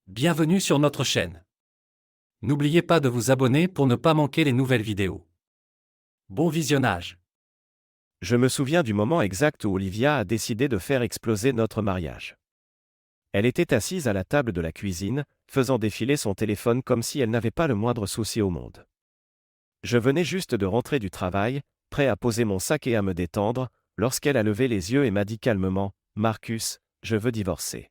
Bienvenue sur notre chaîne. N'oubliez pas de vous abonner pour ne pas manquer les nouvelles vidéos. Bon visionnage. Je me souviens du moment exact où Olivia a décidé de faire exploser notre mariage. Elle était assise à la table de la cuisine, faisant défiler son téléphone comme si elle n'avait pas le moindre souci au monde. Je venais juste de rentrer du travail, prêt à poser mon sac et à me détendre, lorsqu'elle a levé les yeux et m'a dit calmement, « Marcus, je veux divorcer. »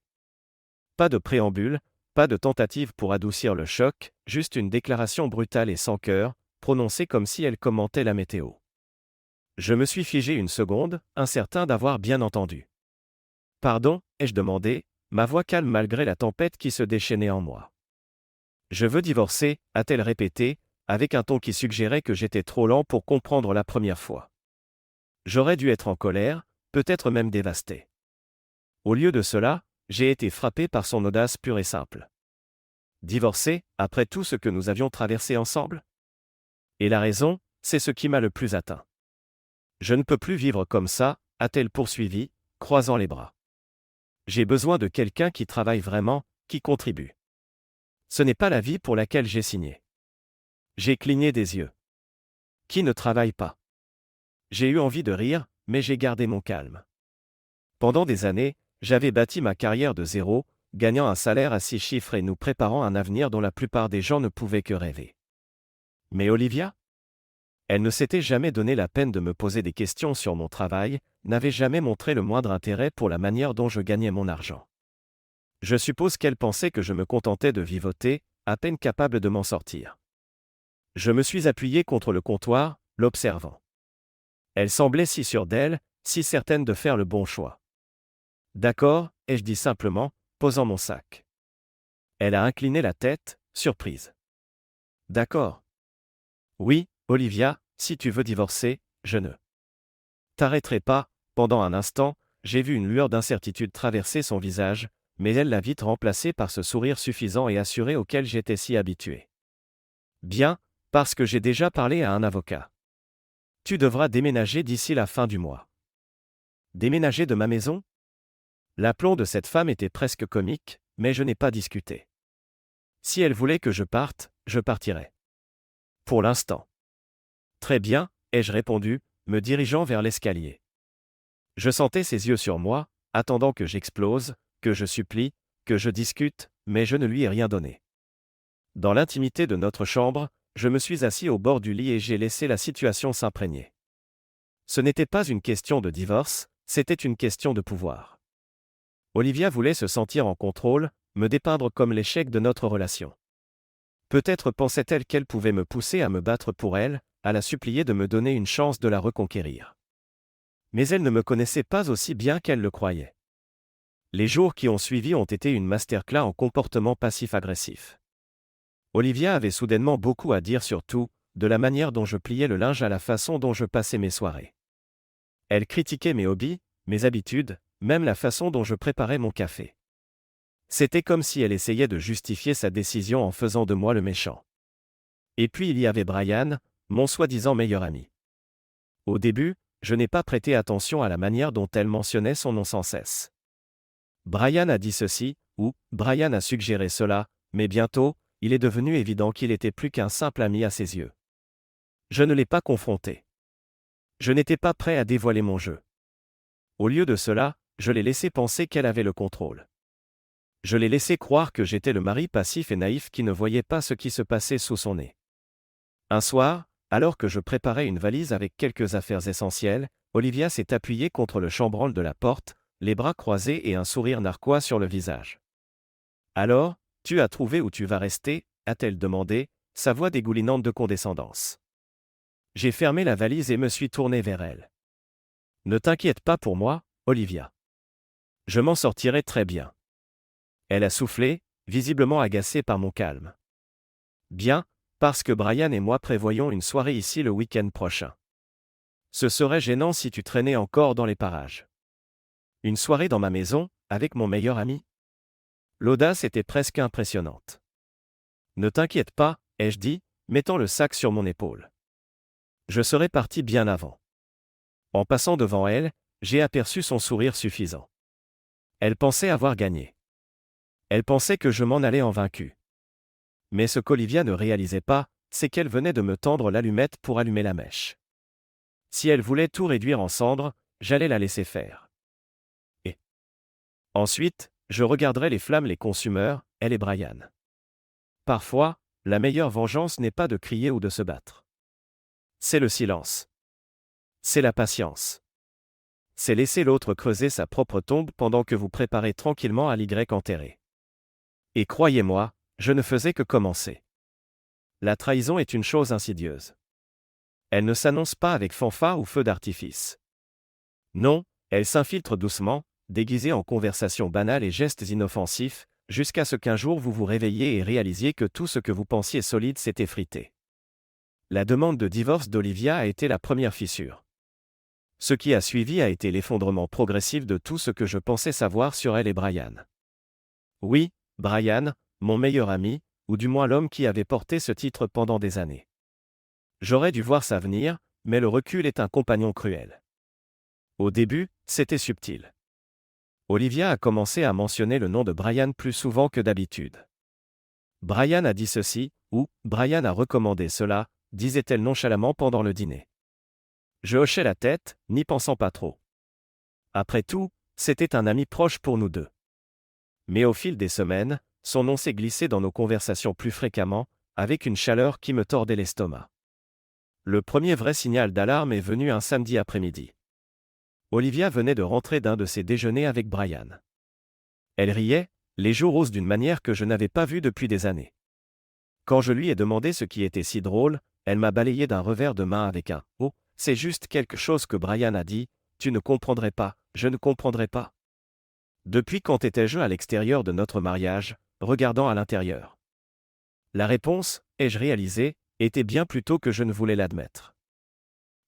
Pas de préambule, pas de tentative pour adoucir le choc, juste une déclaration brutale et sans cœur, prononcée comme si elle commentait la météo. Je me suis figé une seconde, incertain d'avoir bien entendu. « Pardon ?» ai-je demandé, ma voix calme malgré la tempête qui se déchaînait en moi. « Je veux divorcer », a-t-elle répété, avec un ton qui suggérait que j'étais trop lent pour comprendre la première fois. J'aurais dû être en colère, peut-être même dévasté. Au lieu de cela, j'ai été frappé par son audace pure et simple. Divorcer, après tout ce que nous avions traversé ensemble ? Et la raison, c'est ce qui m'a le plus atteint. Je ne peux plus vivre comme ça, a-t-elle poursuivi, croisant les bras. J'ai besoin de quelqu'un qui travaille vraiment, qui contribue. Ce n'est pas la vie pour laquelle j'ai signé. J'ai cligné des yeux. Qui ne travaille pas ? J'ai eu envie de rire, mais j'ai gardé mon calme. Pendant des années, j'avais bâti ma carrière de zéro, gagnant un salaire à 6 chiffres et nous préparant un avenir dont la plupart des gens ne pouvaient que rêver. Mais Olivia ? Elle ne s'était jamais donné la peine de me poser des questions sur mon travail, n'avait jamais montré le moindre intérêt pour la manière dont je gagnais mon argent. Je suppose qu'elle pensait que je me contentais de vivoter, à peine capable de m'en sortir. Je me suis appuyé contre le comptoir, l'observant. Elle semblait si sûre d'elle, si certaine de faire le bon choix. « D'accord », ai-je dit simplement, posant mon sac. Elle a incliné la tête, surprise. « D'accord. Oui, Olivia, si tu veux divorcer, je ne t'arrêterai pas. » Pendant un instant, j'ai vu une lueur d'incertitude traverser son visage, mais elle l'a vite remplacée par ce sourire suffisant et assuré auquel j'étais si habitué. « Bien, parce que j'ai déjà parlé à un avocat. Tu devras déménager d'ici la fin du mois. » Déménager de ma maison ? L'aplomb de cette femme était presque comique, mais je n'ai pas discuté. Si elle voulait que je parte, je partirais. Pour l'instant. Très bien, ai-je répondu, me dirigeant vers l'escalier. Je sentais ses yeux sur moi, attendant que j'explose, que je supplie, que je discute, mais je ne lui ai rien donné. Dans l'intimité de notre chambre, je me suis assis au bord du lit et j'ai laissé la situation s'imprégner. Ce n'était pas une question de divorce, c'était une question de pouvoir. Olivia voulait se sentir en contrôle, me dépeindre comme l'échec de notre relation. Peut-être pensait-elle qu'elle pouvait me pousser à me battre pour elle, à la supplier de me donner une chance de la reconquérir. Mais elle ne me connaissait pas aussi bien qu'elle le croyait. Les jours qui ont suivi ont été une masterclass en comportement passif-agressif. Olivia avait soudainement beaucoup à dire sur tout, de la manière dont je pliais le linge à la façon dont je passais mes soirées. Elle critiquait mes hobbies, mes habitudes, même la façon dont je préparais mon café. C'était comme si elle essayait de justifier sa décision en faisant de moi le méchant. Et puis il y avait Brian, mon soi-disant meilleur ami. Au début, je n'ai pas prêté attention à la manière dont elle mentionnait son nom sans cesse. Brian a dit ceci, ou Brian a suggéré cela, mais bientôt, il est devenu évident qu'il était plus qu'un simple ami à ses yeux. Je ne l'ai pas confronté. Je n'étais pas prêt à dévoiler mon jeu. Au lieu de cela, je l'ai laissé penser qu'elle avait le contrôle. Je l'ai laissé croire que j'étais le mari passif et naïf qui ne voyait pas ce qui se passait sous son nez. Un soir, alors que je préparais une valise avec quelques affaires essentielles, Olivia s'est appuyée contre le chambranle de la porte, les bras croisés et un sourire narquois sur le visage. « Alors, tu as trouvé où tu vas rester ?» a-t-elle demandé, sa voix dégoulinante de condescendance. J'ai fermé la valise et me suis tourné vers elle. « Ne t'inquiète pas pour moi, Olivia. Je m'en sortirai très bien. » Elle a soufflé, visiblement agacée par mon calme. « Bien, parce que Brian et moi prévoyons une soirée ici le week-end prochain. Ce serait gênant si tu traînais encore dans les parages. » Une soirée dans ma maison, avec mon meilleur ami ? L'audace était presque impressionnante. « Ne t'inquiète pas, ai-je dit, mettant le sac sur mon épaule. Je serais parti bien avant. » En passant devant elle, j'ai aperçu son sourire suffisant. Elle pensait avoir gagné. Elle pensait que je m'en allais en vaincu. Mais ce qu'Olivia ne réalisait pas, c'est qu'elle venait de me tendre l'allumette pour allumer la mèche. Si elle voulait tout réduire en cendres, j'allais la laisser faire. Et ensuite, je regarderais les flammes les consumeurs, elle et Brian. Parfois, la meilleure vengeance n'est pas de crier ou de se battre. C'est le silence. C'est la patience. C'est laisser l'autre creuser sa propre tombe pendant que vous préparez tranquillement à l'Y enterré. Et croyez-moi, je ne faisais que commencer. La trahison est une chose insidieuse. Elle ne s'annonce pas avec fanfare ou feu d'artifice. Non, elle s'infiltre doucement, déguisée en conversations banales et gestes inoffensifs, jusqu'à ce qu'un jour vous vous réveilliez et réalisiez que tout ce que vous pensiez solide s'est effrité. La demande de divorce d'Olivia a été la première fissure. Ce qui a suivi a été l'effondrement progressif de tout ce que je pensais savoir sur elle et Brian. Oui, Brian, mon meilleur ami, ou du moins l'homme qui avait porté ce titre pendant des années. J'aurais dû voir ça venir, mais le recul est un compagnon cruel. Au début, c'était subtil. Olivia a commencé à mentionner le nom de Brian plus souvent que d'habitude. Brian a dit ceci, ou Brian a recommandé cela, disait-elle nonchalamment pendant le dîner. Je hochais la tête, n'y pensant pas trop. Après tout, c'était un ami proche pour nous deux. Mais au fil des semaines, son nom s'est glissé dans nos conversations plus fréquemment, avec une chaleur qui me tordait l'estomac. Le premier vrai signal d'alarme est venu un samedi après-midi. Olivia venait de rentrer d'un de ses déjeuners avec Brian. Elle riait, les joues roses d'une manière que je n'avais pas vue depuis des années. Quand je lui ai demandé ce qui était si drôle, elle m'a balayé d'un revers de main avec un « Oh, c'est juste quelque chose que Brian a dit, tu ne comprendrais pas, je ne comprendrais pas. » Depuis quand étais-je à l'extérieur de notre mariage, regardant à l'intérieur? La réponse, ai-je réalisé, était bien plus tôt que je ne voulais l'admettre.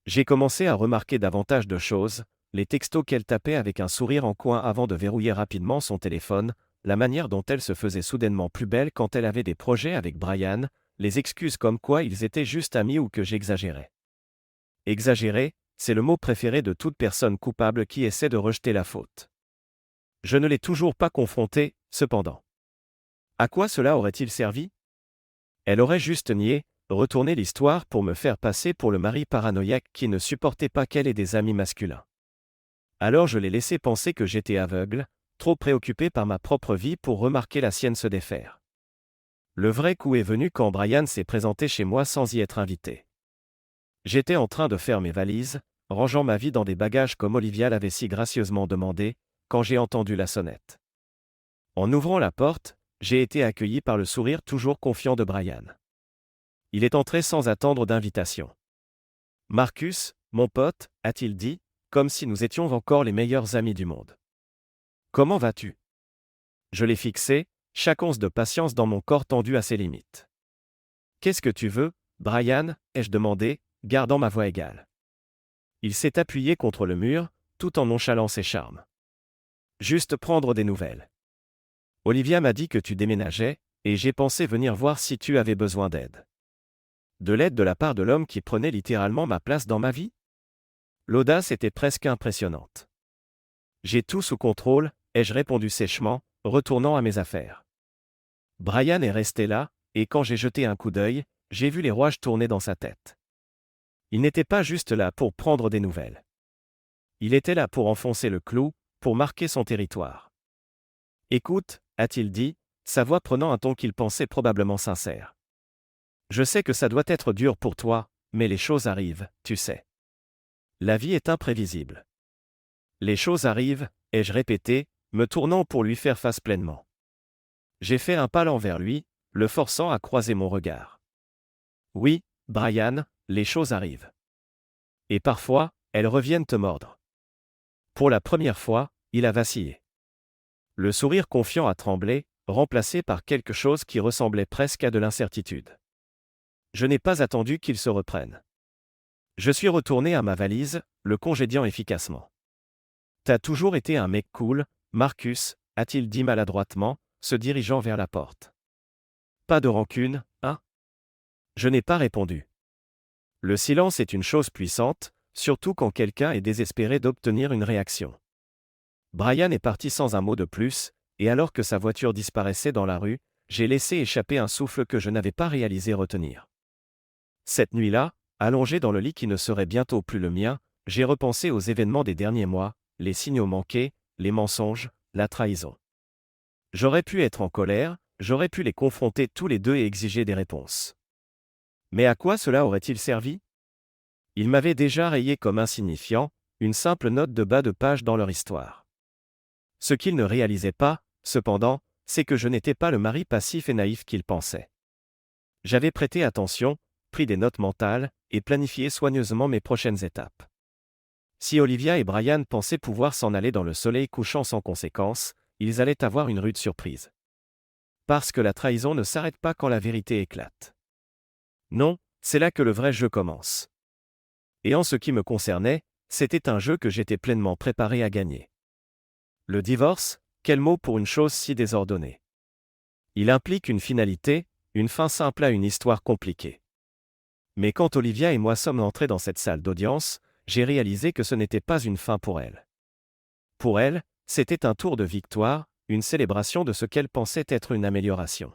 J'ai commencé à remarquer davantage de choses, les textos qu'elle tapait avec un sourire en coin avant de verrouiller rapidement son téléphone, la manière dont elle se faisait soudainement plus belle quand elle avait des projets avec Brian, les excuses comme quoi ils étaient juste amis ou que j'exagérais. Exagérer, c'est le mot préféré de toute personne coupable qui essaie de rejeter la faute. Je ne l'ai toujours pas confrontée, cependant. À quoi cela aurait-il servi? Elle aurait juste nié, retourné l'histoire pour me faire passer pour le mari paranoïaque qui ne supportait pas qu'elle ait des amis masculins. Alors je l'ai laissé penser que j'étais aveugle, trop préoccupé par ma propre vie pour remarquer la sienne se défaire. Le vrai coup est venu quand Brian s'est présenté chez moi sans y être invité. J'étais en train de faire mes valises, rangeant ma vie dans des bagages comme Olivia l'avait si gracieusement demandé, quand j'ai entendu la sonnette. En ouvrant la porte, j'ai été accueilli par le sourire toujours confiant de Brian. Il est entré sans attendre d'invitation. « Marcus, mon pote » a-t-il dit, comme si nous étions encore les meilleurs amis du monde. « Comment vas-tu » Je l'ai fixé, chaque once de patience dans mon corps tendu à ses limites. « Qu'est-ce que tu veux, Brian » ai-je demandé, gardant ma voix égale. Il s'est appuyé contre le mur, tout en nonchalant ses charmes. « Juste prendre des nouvelles. Olivia m'a dit que tu déménageais, et j'ai pensé venir voir si tu avais besoin d'aide. » De l'aide de la part de l'homme qui prenait littéralement ma place dans ma vie? L'audace était presque impressionnante. J'ai tout sous contrôle, ai-je répondu sèchement, retournant à mes affaires. Brian est resté là, et quand j'ai jeté un coup d'œil, j'ai vu les rouages tourner dans sa tête. Il n'était pas juste là pour prendre des nouvelles. Il était là pour enfoncer le clou, pour marquer son territoire. « Écoute » a-t-il dit, sa voix prenant un ton qu'il pensait probablement sincère. « Je sais que ça doit être dur pour toi, mais les choses arrivent, tu sais. La vie est imprévisible. Les choses arrivent, ai-je répété, me tournant pour lui faire face pleinement. J'ai fait un pas lent vers lui, le forçant à croiser mon regard. Oui, Brian, les choses arrivent. Et parfois, elles reviennent te mordre. Pour la première fois, il a vacillé. Le sourire confiant a tremblé, remplacé par quelque chose qui ressemblait presque à de l'incertitude. Je n'ai pas attendu qu'il se reprenne. Je suis retourné à ma valise, le congédiant efficacement. « T'as toujours été un mec cool, Marcus » a-t-il dit maladroitement, se dirigeant vers la porte. « Pas de rancune, hein ?» Je n'ai pas répondu. Le silence est une chose puissante, surtout quand quelqu'un est désespéré d'obtenir une réaction. Brian est parti sans un mot de plus, et alors que sa voiture disparaissait dans la rue, j'ai laissé échapper un souffle que je n'avais pas réalisé retenir. Cette nuit-là, allongé dans le lit qui ne serait bientôt plus le mien, j'ai repensé aux événements des derniers mois, les signaux manqués, les mensonges, la trahison. J'aurais pu être en colère, j'aurais pu les confronter tous les deux et exiger des réponses. Mais à quoi cela aurait-il servi? Ils m'avaient déjà rayé comme insignifiant, une simple note de bas de page dans leur histoire. Ce qu'ils ne réalisaient pas, cependant, c'est que je n'étais pas le mari passif et naïf qu'ils pensaient. J'avais prêté attention, pris des notes mentales, et planifié soigneusement mes prochaines étapes. Si Olivia et Brian pensaient pouvoir s'en aller dans le soleil couchant sans conséquence, ils allaient avoir une rude surprise. Parce que la trahison ne s'arrête pas quand la vérité éclate. Non, c'est là que le vrai jeu commence. Et en ce qui me concernait, c'était un jeu que j'étais pleinement préparé à gagner. Le divorce, quel mot pour une chose si désordonnée. Il implique une finalité, une fin simple à une histoire compliquée. Mais quand Olivia et moi sommes entrés dans cette salle d'audience, j'ai réalisé que ce n'était pas une fin pour elle. Pour elle, c'était un tour de victoire, une célébration de ce qu'elle pensait être une amélioration.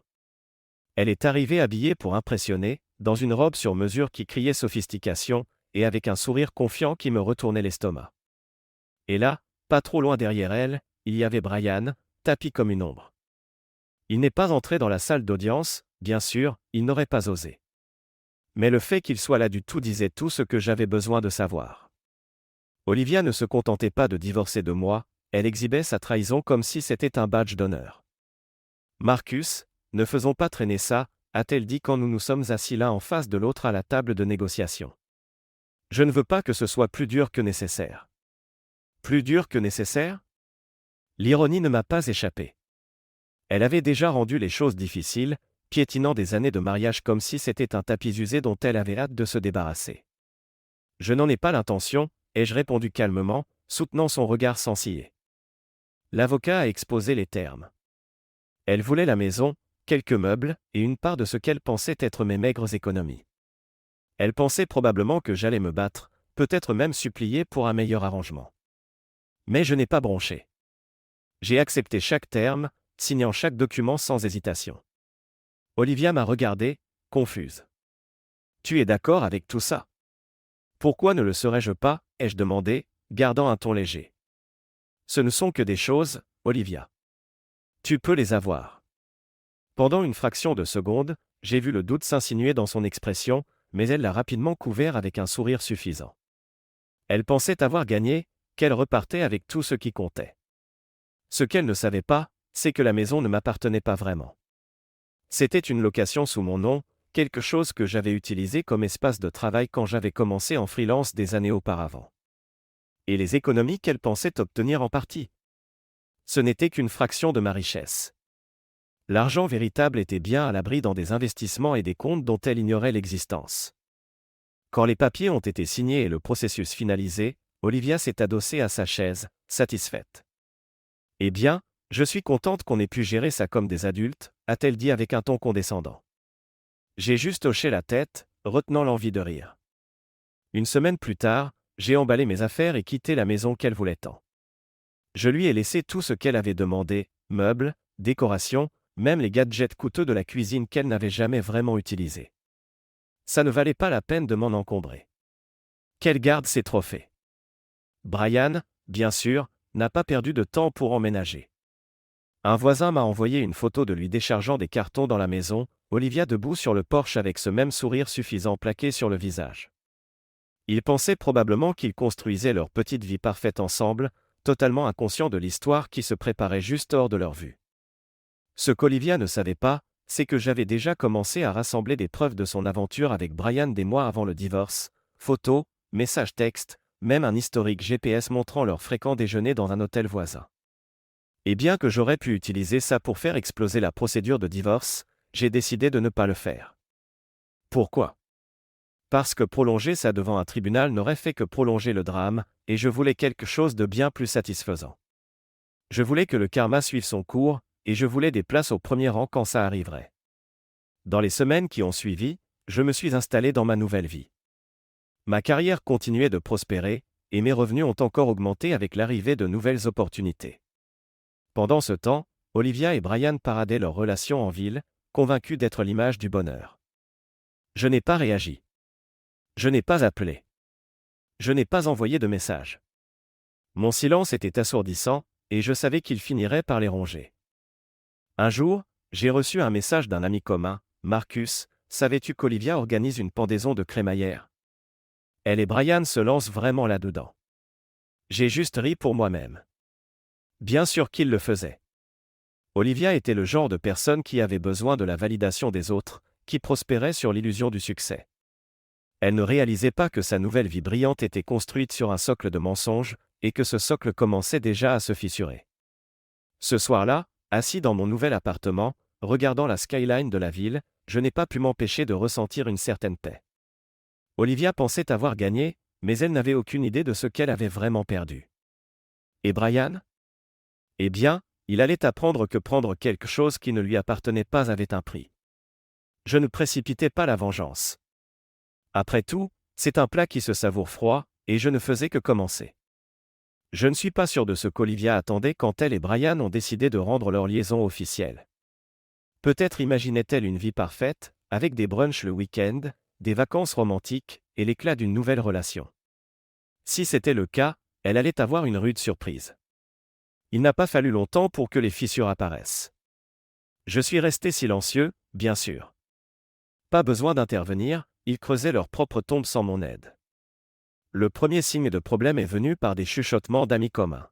Elle est arrivée habillée pour impressionner, dans une robe sur mesure qui criait sophistication, et avec un sourire confiant qui me retournait l'estomac. Et là, pas trop loin derrière elle, il y avait Brian, tapi comme une ombre. Il n'est pas entré dans la salle d'audience, bien sûr, il n'aurait pas osé. Mais le fait qu'il soit là du tout disait tout ce que j'avais besoin de savoir. Olivia ne se contentait pas de divorcer de moi, elle exhibait sa trahison comme si c'était un badge d'honneur. Marcus, ne faisons pas traîner ça, a-t-elle dit quand nous nous sommes assis l'un en face de l'autre à la table de négociation. Je ne veux pas que ce soit plus dur que nécessaire. Plus dur que nécessaire? L'ironie ne m'a pas échappé. Elle avait déjà rendu les choses difficiles, piétinant des années de mariage comme si c'était un tapis usé dont elle avait hâte de se débarrasser. Je n'en ai pas l'intention, ai-je répondu calmement, soutenant son regard sans ciller. L'avocat a exposé les termes. Elle voulait la maison, quelques meubles, et une part de ce qu'elle pensait être mes maigres économies. Elle pensait probablement que j'allais me battre, peut-être même supplier pour un meilleur arrangement. Mais je n'ai pas bronché. J'ai accepté chaque terme, signant chaque document sans hésitation. Olivia m'a regardé, confuse. Tu es d'accord avec tout ça? Pourquoi ne le serais-je pas, ai-je demandé, gardant un ton léger. Ce ne sont que des choses, Olivia. Tu peux les avoir. Pendant une fraction de seconde, j'ai vu le doute s'insinuer dans son expression, mais elle l'a rapidement couvert avec un sourire suffisant. Elle pensait avoir gagné, qu'elle repartait avec tout ce qui comptait. Ce qu'elle ne savait pas, c'est que la maison ne m'appartenait pas vraiment. C'était une location sous mon nom, quelque chose que j'avais utilisé comme espace de travail quand j'avais commencé en freelance des années auparavant. Et les économies qu'elle pensait obtenir en partie. Ce n'était qu'une fraction de ma richesse. L'argent véritable était bien à l'abri dans des investissements et des comptes dont elle ignorait l'existence. Quand les papiers ont été signés et le processus finalisé, Olivia s'est adossée à sa chaise, satisfaite. Eh bien, je suis contente qu'on ait pu gérer ça comme des adultes, a-t-elle dit avec un ton condescendant. J'ai juste hoché la tête, retenant l'envie de rire. Une semaine plus tard, j'ai emballé mes affaires et quitté la maison qu'elle voulait tant. Je lui ai laissé tout ce qu'elle avait demandé, meubles, décorations, même les gadgets coûteux de la cuisine qu'elle n'avait jamais vraiment utilisés. Ça ne valait pas la peine de m'en encombrer. Qu'elle garde ses trophées. Brian, bien sûr, n'a pas perdu de temps pour emménager. Un voisin m'a envoyé une photo de lui déchargeant des cartons dans la maison, Olivia debout sur le porche avec ce même sourire suffisant plaqué sur le visage. Ils pensaient probablement qu'ils construisaient leur petite vie parfaite ensemble, totalement inconscients de l'histoire qui se préparait juste hors de leur vue. Ce qu'Olivia ne savait pas, c'est que j'avais déjà commencé à rassembler des preuves de son aventure avec Brian des mois avant le divorce, photos, messages textes, même un historique GPS montrant leur fréquent déjeuner dans un hôtel voisin. Et bien que j'aurais pu utiliser ça pour faire exploser la procédure de divorce, j'ai décidé de ne pas le faire. Pourquoi? Parce que prolonger ça devant un tribunal n'aurait fait que prolonger le drame, et je voulais quelque chose de bien plus satisfaisant. Je voulais que le karma suive son cours, et je voulais des places au premier rang quand ça arriverait. Dans les semaines qui ont suivi, je me suis installé dans ma nouvelle vie. Ma carrière continuait de prospérer, et mes revenus ont encore augmenté avec l'arrivée de nouvelles opportunités. Pendant ce temps, Olivia et Brian paradaient leur relation en ville, convaincus d'être l'image du bonheur. Je n'ai pas réagi. Je n'ai pas appelé. Je n'ai pas envoyé de message. Mon silence était assourdissant, et je savais qu'il finirait par les ronger. Un jour, j'ai reçu un message d'un ami commun, Marcus. Savais-tu qu'Olivia organise une pendaison de crémaillère? Elle et Brian se lancent vraiment là-dedans. J'ai juste ri pour moi-même. Bien sûr qu'ils le faisaient. Olivia était le genre de personne qui avait besoin de la validation des autres, qui prospérait sur l'illusion du succès. Elle ne réalisait pas que sa nouvelle vie brillante était construite sur un socle de mensonges, et que ce socle commençait déjà à se fissurer. Ce soir-là, assis dans mon nouvel appartement, regardant la skyline de la ville, je n'ai pas pu m'empêcher de ressentir une certaine paix. Olivia pensait avoir gagné, mais elle n'avait aucune idée de ce qu'elle avait vraiment perdu. Et Brian? Eh bien, il allait apprendre que prendre quelque chose qui ne lui appartenait pas avait un prix. Je ne précipitais pas la vengeance. Après tout, c'est un plat qui se savoure froid, et je ne faisais que commencer. Je ne suis pas sûr de ce qu'Olivia attendait quand elle et Brian ont décidé de rendre leur liaison officielle. Peut-être imaginait-elle une vie parfaite, avec des brunchs le week-end, des vacances romantiques, et l'éclat d'une nouvelle relation. Si c'était le cas, elle allait avoir une rude surprise. Il n'a pas fallu longtemps pour que les fissures apparaissent. Je suis resté silencieux, bien sûr. Pas besoin d'intervenir, ils creusaient leur propre tombe sans mon aide. Le premier signe de problème est venu par des chuchotements d'amis communs.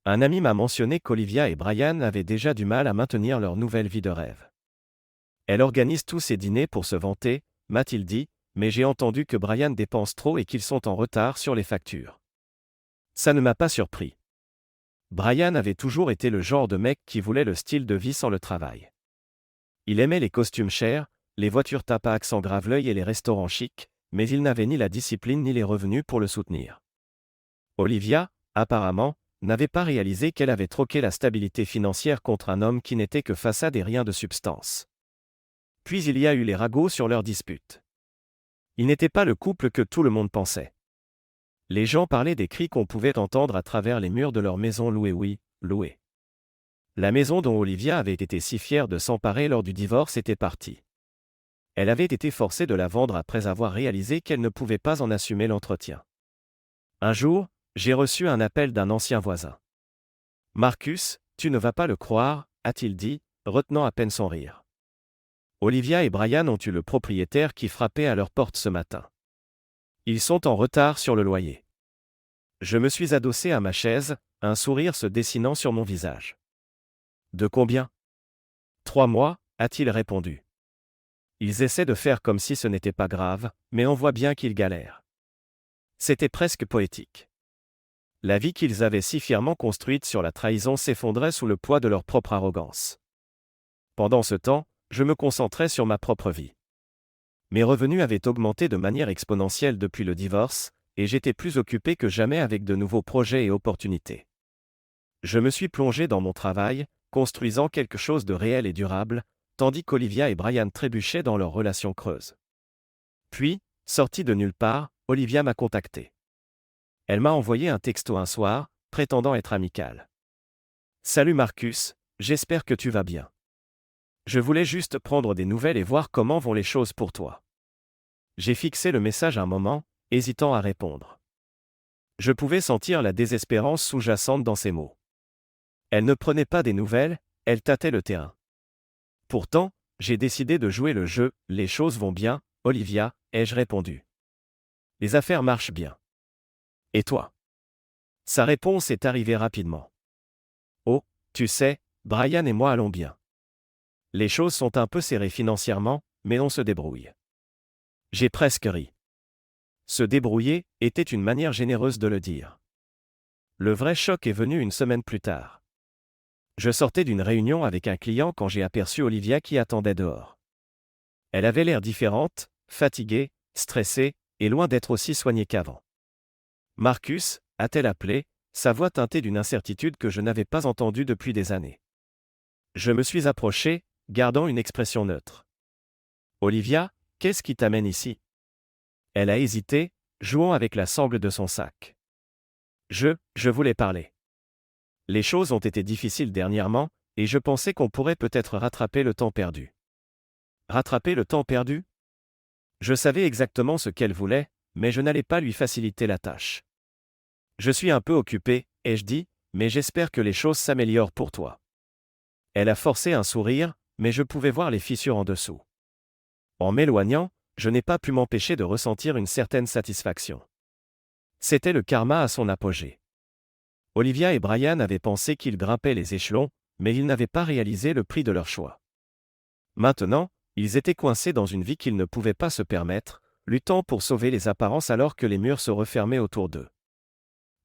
Un ami m'a mentionné qu'Olivia et Brian avaient déjà du mal à maintenir leur nouvelle vie de rêve. Elle organise tous ses dîners pour se vanter, m'a-t-il dit, mais j'ai entendu que Brian dépense trop et qu'ils sont en retard sur les factures. Ça ne m'a pas surpris. Brian avait toujours été le genre de mec qui voulait le style de vie sans le travail. Il aimait les costumes chers, les voitures Tapac sans grave-l'œil et les restaurants chics, mais il n'avait ni la discipline ni les revenus pour le soutenir. Olivia, apparemment, n'avait pas réalisé qu'elle avait troqué la stabilité financière contre un homme qui n'était que façade et rien de substance. Puis il y a eu les ragots sur leur dispute. Ils n'étaient pas le couple que tout le monde pensait. Les gens parlaient des cris qu'on pouvait entendre à travers les murs de leur maison louée. La maison dont Olivia avait été si fière de s'emparer lors du divorce était partie. Elle avait été forcée de la vendre après avoir réalisé qu'elle ne pouvait pas en assumer l'entretien. Un jour, j'ai reçu un appel d'un ancien voisin. « Marcus, tu ne vas pas le croire », a-t-il dit, retenant à peine son rire. Olivia et Brian ont eu le propriétaire qui frappait à leur porte ce matin. Ils sont en retard sur le loyer. Je me suis adossé à ma chaise, un sourire se dessinant sur mon visage. « De combien ? » « 3 mois, a-t-il répondu. Ils essaient de faire comme si ce n'était pas grave, mais on voit bien qu'ils galèrent. C'était presque poétique. La vie qu'ils avaient si fièrement construite sur la trahison s'effondrait sous le poids de leur propre arrogance. Pendant ce temps, je me concentrais sur ma propre vie. Mes revenus avaient augmenté de manière exponentielle depuis le divorce, et j'étais plus occupé que jamais avec de nouveaux projets et opportunités. Je me suis plongé dans mon travail, construisant quelque chose de réel et durable, tandis qu'Olivia et Brian trébuchaient dans leur relation creuse. Puis, sortie de nulle part, Olivia m'a contacté. Elle m'a envoyé un texto un soir, prétendant être amicale. « Salut Marcus, j'espère que tu vas bien. Je voulais juste prendre des nouvelles et voir comment vont les choses pour toi. » J'ai fixé le message un moment, hésitant à répondre. Je pouvais sentir la désespérance sous-jacente dans ses mots. Elle ne prenait pas des nouvelles, elle tâtait le terrain. Pourtant, j'ai décidé de jouer le jeu. « Les choses vont bien, Olivia », ai-je répondu. « Les affaires marchent bien. Et toi ?» Sa réponse est arrivée rapidement. « Oh, tu sais, Brian et moi allons bien. Les choses sont un peu serrées financièrement, mais on se débrouille. » J'ai presque ri. Se débrouiller était une manière généreuse de le dire. Le vrai choc est venu une semaine plus tard. Je sortais d'une réunion avec un client quand j'ai aperçu Olivia qui attendait dehors. Elle avait l'air différente, fatiguée, stressée, et loin d'être aussi soignée qu'avant. « Marcus » a-t-elle appelé, sa voix teintée d'une incertitude que je n'avais pas entendue depuis des années. Je me suis approché, gardant une expression neutre. « Olivia, qu'est-ce qui t'amène ici ?» Elle a hésité, jouant avec la sangle de son sac. Je voulais parler. Les choses ont été difficiles dernièrement, et je pensais qu'on pourrait peut-être rattraper le temps perdu. Rattraper le temps perdu? Je savais exactement ce qu'elle voulait, mais je n'allais pas lui faciliter la tâche. Je suis un peu occupé, ai-je dit, mais j'espère que les choses s'améliorent pour toi. Elle a forcé un sourire, mais je pouvais voir les fissures en dessous. En m'éloignant, je n'ai pas pu m'empêcher de ressentir une certaine satisfaction. C'était le karma à son apogée. Olivia et Brian avaient pensé qu'ils grimpaient les échelons, mais ils n'avaient pas réalisé le prix de leur choix. Maintenant, ils étaient coincés dans une vie qu'ils ne pouvaient pas se permettre, luttant pour sauver les apparences alors que les murs se refermaient autour d'eux.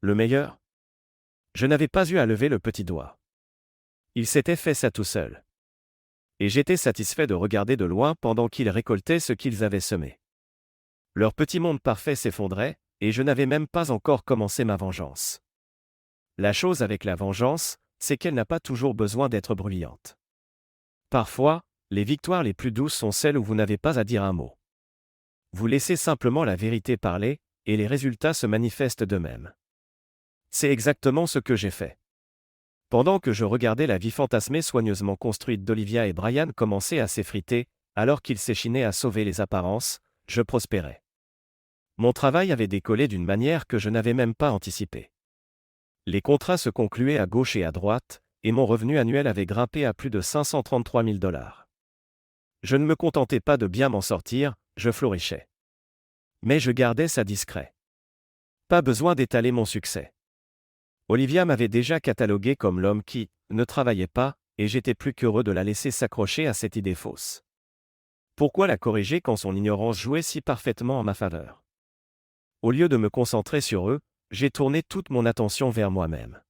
Le meilleur? Je n'avais pas eu à lever le petit doigt. Il s'était fait ça tout seul. Et j'étais satisfait de regarder de loin pendant qu'ils récoltaient ce qu'ils avaient semé. Leur petit monde parfait s'effondrait, et je n'avais même pas encore commencé ma vengeance. La chose avec la vengeance, c'est qu'elle n'a pas toujours besoin d'être bruyante. Parfois, les victoires les plus douces sont celles où vous n'avez pas à dire un mot. Vous laissez simplement la vérité parler, et les résultats se manifestent d'eux-mêmes. C'est exactement ce que j'ai fait. Pendant que je regardais la vie fantasmée soigneusement construite d'Olivia et Brian commencer à s'effriter, alors qu'ils s'échinaient à sauver les apparences, je prospérais. Mon travail avait décollé d'une manière que je n'avais même pas anticipée. Les contrats se concluaient à gauche et à droite, et mon revenu annuel avait grimpé à plus de 533 000 $. Je ne me contentais pas de bien m'en sortir, je flourissais. Mais je gardais ça discret. Pas besoin d'étaler mon succès. Olivia m'avait déjà catalogué comme l'homme qui ne travaillait pas, et j'étais plus qu'heureux de la laisser s'accrocher à cette idée fausse. Pourquoi la corriger quand son ignorance jouait si parfaitement en ma faveur? Au lieu de me concentrer sur eux, j'ai tourné toute mon attention vers moi-même.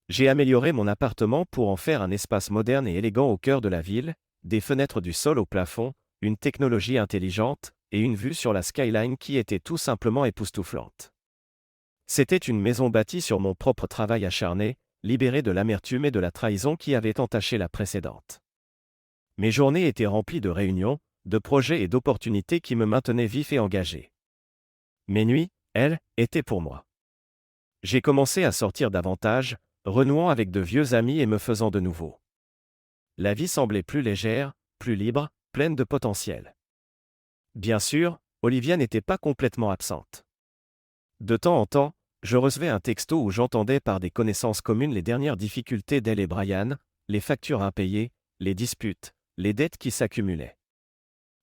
J'ai amélioré mon appartement pour en faire un espace moderne et élégant au cœur de la ville, des fenêtres du sol au plafond, une technologie intelligente, et une vue sur la skyline qui était tout simplement époustouflante. C'était une maison bâtie sur mon propre travail acharné, libérée de l'amertume et de la trahison qui avait entaché la précédente. Mes journées étaient remplies de réunions, de projets et d'opportunités qui me maintenaient vif et engagé. Mes nuits, elles, étaient pour moi. J'ai commencé à sortir davantage, renouant avec de vieux amis et me faisant de nouveau. La vie semblait plus légère, plus libre, pleine de potentiel. Bien sûr, Olivia n'était pas complètement absente. De temps en temps, je recevais un texto où j'entendais par des connaissances communes les dernières difficultés d'elle et Brian, les factures impayées, les disputes, les dettes qui s'accumulaient.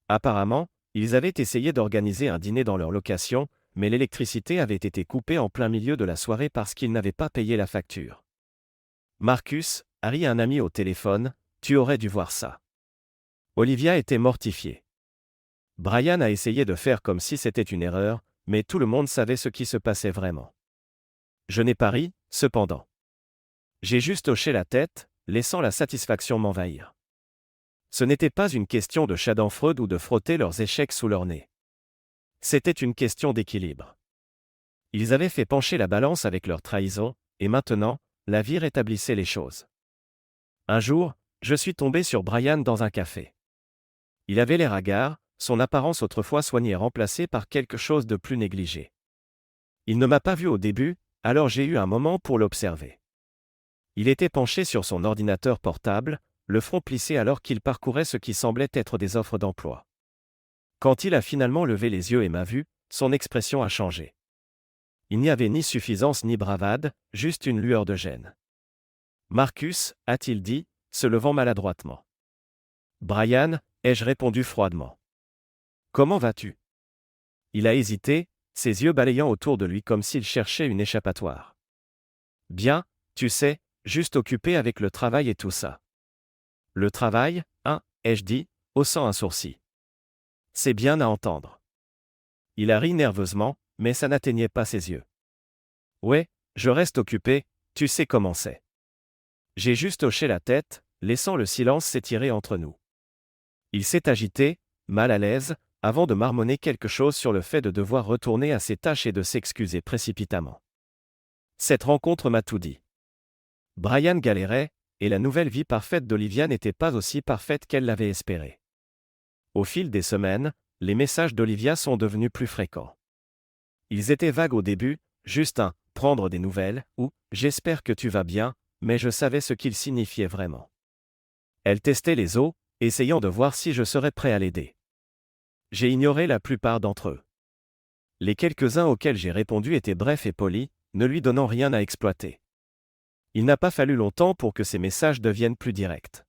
Apparemment, ils avaient essayé d'organiser un dîner dans leur location, mais l'électricité avait été coupée en plein milieu de la soirée parce qu'ils n'avaient pas payé la facture. Marcus, Harry, un ami au téléphone, tu aurais dû voir ça. Olivia était mortifiée. Brian a essayé de faire comme si c'était une erreur, mais tout le monde savait ce qui se passait vraiment. Je n'ai pas ri, cependant. J'ai juste hoché la tête, laissant la satisfaction m'envahir. Ce n'était pas une question de schadenfreude ou de frotter leurs échecs sous leur nez. C'était une question d'équilibre. Ils avaient fait pencher la balance avec leur trahison, et maintenant, la vie rétablissait les choses. Un jour, je suis tombé sur Brian dans un café. Il avait l'air hagard, son apparence autrefois soignée remplacée par quelque chose de plus négligé. Il ne m'a pas vu au début, alors j'ai eu un moment pour l'observer. Il était penché sur son ordinateur portable, le front plissé alors qu'il parcourait ce qui semblait être des offres d'emploi. Quand il a finalement levé les yeux et m'a vu, son expression a changé. Il n'y avait ni suffisance ni bravade, juste une lueur de gêne. « Marcus » a-t-il dit, se levant maladroitement. « Brian » ai-je répondu froidement. « Comment vas-tu » Il a hésité, ses yeux balayant autour de lui comme s'il cherchait une échappatoire. « Bien, tu sais, juste occupé avec le travail et tout ça. »« Le travail, hein » ai-je dit, haussant un sourcil. « C'est bien à entendre. » Il a ri nerveusement, mais ça n'atteignait pas ses yeux. « Ouais, je reste occupé, tu sais comment c'est. » J'ai juste hoché la tête, laissant le silence s'étirer entre nous. Il s'est agité, mal à l'aise, avant de marmonner quelque chose sur le fait de devoir retourner à ses tâches et de s'excuser précipitamment. Cette rencontre m'a tout dit. Brian galérait, et la nouvelle vie parfaite d'Olivia n'était pas aussi parfaite qu'elle l'avait espéré. Au fil des semaines, les messages d'Olivia sont devenus plus fréquents. Ils étaient vagues au début, juste un « prendre des nouvelles » ou « j'espère que tu vas bien », mais je savais ce qu'il signifiait vraiment. Elle testait les os, essayant de voir si je serais prêt à l'aider. J'ai ignoré la plupart d'entre eux. Les quelques-uns auxquels j'ai répondu étaient brefs et polis, ne lui donnant rien à exploiter. Il n'a pas fallu longtemps pour que ces messages deviennent plus directs.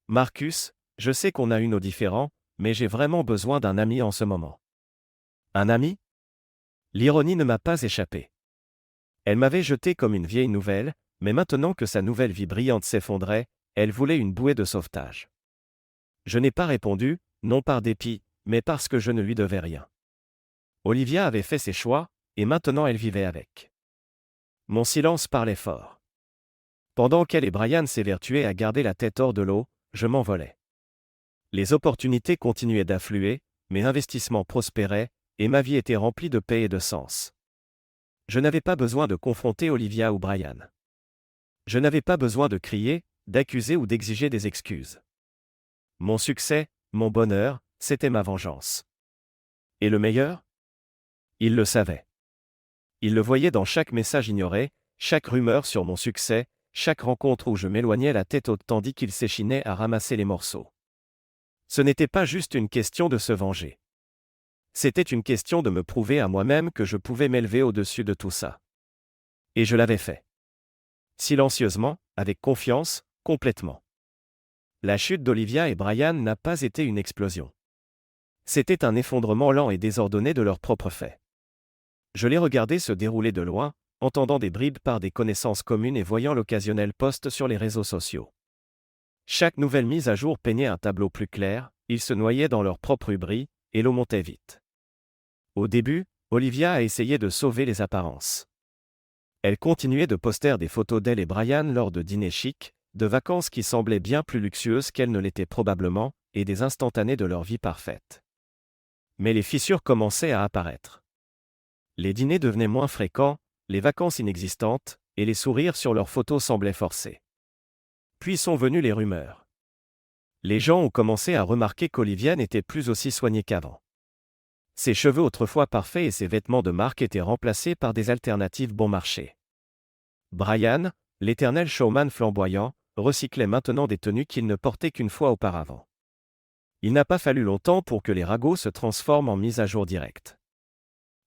Marcus, je sais qu'on a eu nos différends, mais j'ai vraiment besoin d'un ami en ce moment. Un ami ? L'ironie ne m'a pas échappé. Elle m'avait jeté comme une vieille nouvelle, mais maintenant que sa nouvelle vie brillante s'effondrait, elle voulait une bouée de sauvetage. Je n'ai pas répondu, non par dépit, mais parce que je ne lui devais rien. Olivia avait fait ses choix, et maintenant elle vivait avec. Mon silence parlait fort. Pendant qu'elle et Brian s'évertuaient à garder la tête hors de l'eau, je m'envolais. Les opportunités continuaient d'affluer, mes investissements prospéraient, et ma vie était remplie de paix et de sens. Je n'avais pas besoin de confronter Olivia ou Brian. Je n'avais pas besoin de crier, d'accuser ou d'exiger des excuses. Mon succès, mon bonheur, c'était ma vengeance. Et le meilleur ? Il le savait. Il le voyait dans chaque message ignoré, chaque rumeur sur mon succès, chaque rencontre où je m'éloignais la tête haute tandis qu'il s'échinait à ramasser les morceaux. Ce n'était pas juste une question de se venger. C'était une question de me prouver à moi-même que je pouvais m'élever au-dessus de tout ça. Et je l'avais fait. Silencieusement, avec confiance, complètement. La chute d'Olivia et Brian n'a pas été une explosion. C'était un effondrement lent et désordonné de leurs propres faits. Je les regardais se dérouler de loin, entendant des bribes par des connaissances communes et voyant l'occasionnel post sur les réseaux sociaux. Chaque nouvelle mise à jour peignait un tableau plus clair, ils se noyaient dans leur propre hubris, et l'eau montait vite. Au début, Olivia a essayé de sauver les apparences. Elle continuait de poster des photos d'elle et Brian lors de dîners chics, de vacances qui semblaient bien plus luxueuses qu'elles ne l'étaient probablement, et des instantanés de leur vie parfaite. Mais les fissures commençaient à apparaître. Les dîners devenaient moins fréquents, les vacances inexistantes, et les sourires sur leurs photos semblaient forcés. Puis sont venues les rumeurs. Les gens ont commencé à remarquer qu'Olivia n'était plus aussi soignée qu'avant. Ses cheveux autrefois parfaits et ses vêtements de marque étaient remplacés par des alternatives bon marché. Brian, l'éternel showman flamboyant, recyclait maintenant des tenues qu'il ne portait qu'une fois auparavant. Il n'a pas fallu longtemps pour que les ragots se transforment en mise à jour directe.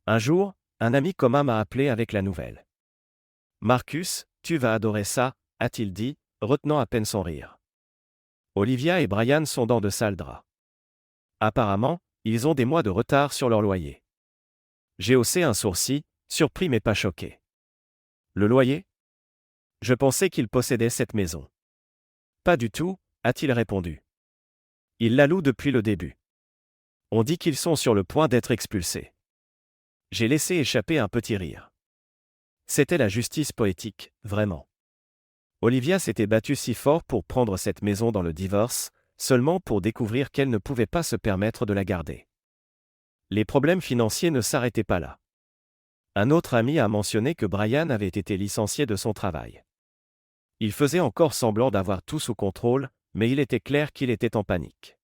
Un jour, un ami commun m'a appelé avec la nouvelle. « Marcus, tu vas adorer ça », a-t-il dit, retenant à peine son rire. Olivia et Brian sont dans de sales draps. Apparemment, ils ont des mois de retard sur leur loyer. J'ai haussé un sourcil, surpris mais pas choqué. Le loyer ? Je pensais qu'il possédait cette maison. Pas du tout, a-t-il répondu. Il la loue depuis le début. On dit qu'ils sont sur le point d'être expulsés. J'ai laissé échapper un petit rire. C'était la justice poétique, vraiment. Olivia s'était battue si fort pour prendre cette maison dans le divorce, seulement pour découvrir qu'elle ne pouvait pas se permettre de la garder. Les problèmes financiers ne s'arrêtaient pas là. Un autre ami a mentionné que Brian avait été licencié de son travail. Il faisait encore semblant d'avoir tout sous contrôle, mais il était clair qu'il était en panique.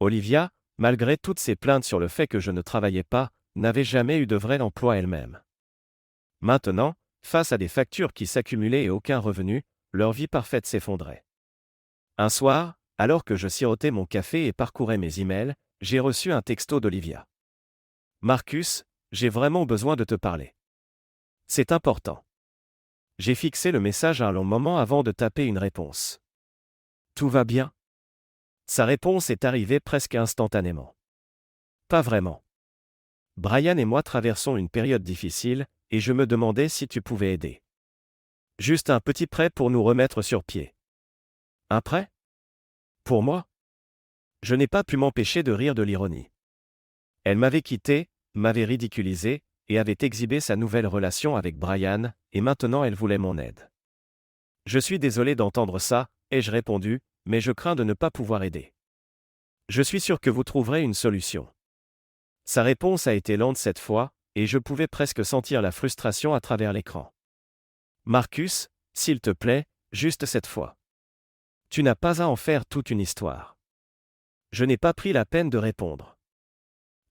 Olivia, malgré toutes ses plaintes sur le fait que je ne travaillais pas, n'avait jamais eu de vrai emploi elle-même. Maintenant, face à des factures qui s'accumulaient et aucun revenu, leur vie parfaite s'effondrait. Un soir, alors que je sirotais mon café et parcourais mes emails, j'ai reçu un texto d'Olivia. « Marcus, j'ai vraiment besoin de te parler. C'est important. » J'ai fixé le message un long moment avant de taper une réponse. « Tout va bien ?» Sa réponse est arrivée presque instantanément. « Pas vraiment. Brian et moi traversons une période difficile, et je me demandais si tu pouvais aider. Juste un petit prêt pour nous remettre sur pied. » Un prêt ? Pour moi ? Je n'ai pas pu m'empêcher de rire de l'ironie. Elle m'avait quitté, m'avait ridiculisé, et avait exhibé sa nouvelle relation avec Brian, et maintenant elle voulait mon aide. « Je suis désolé d'entendre ça », ai-je répondu, mais je crains de ne pas pouvoir aider. Je suis sûr que vous trouverez une solution. Sa réponse a été lente cette fois, et je pouvais presque sentir la frustration à travers l'écran. « Marcus, s'il te plaît, juste cette fois. Tu n'as pas à en faire toute une histoire. » Je n'ai pas pris la peine de répondre.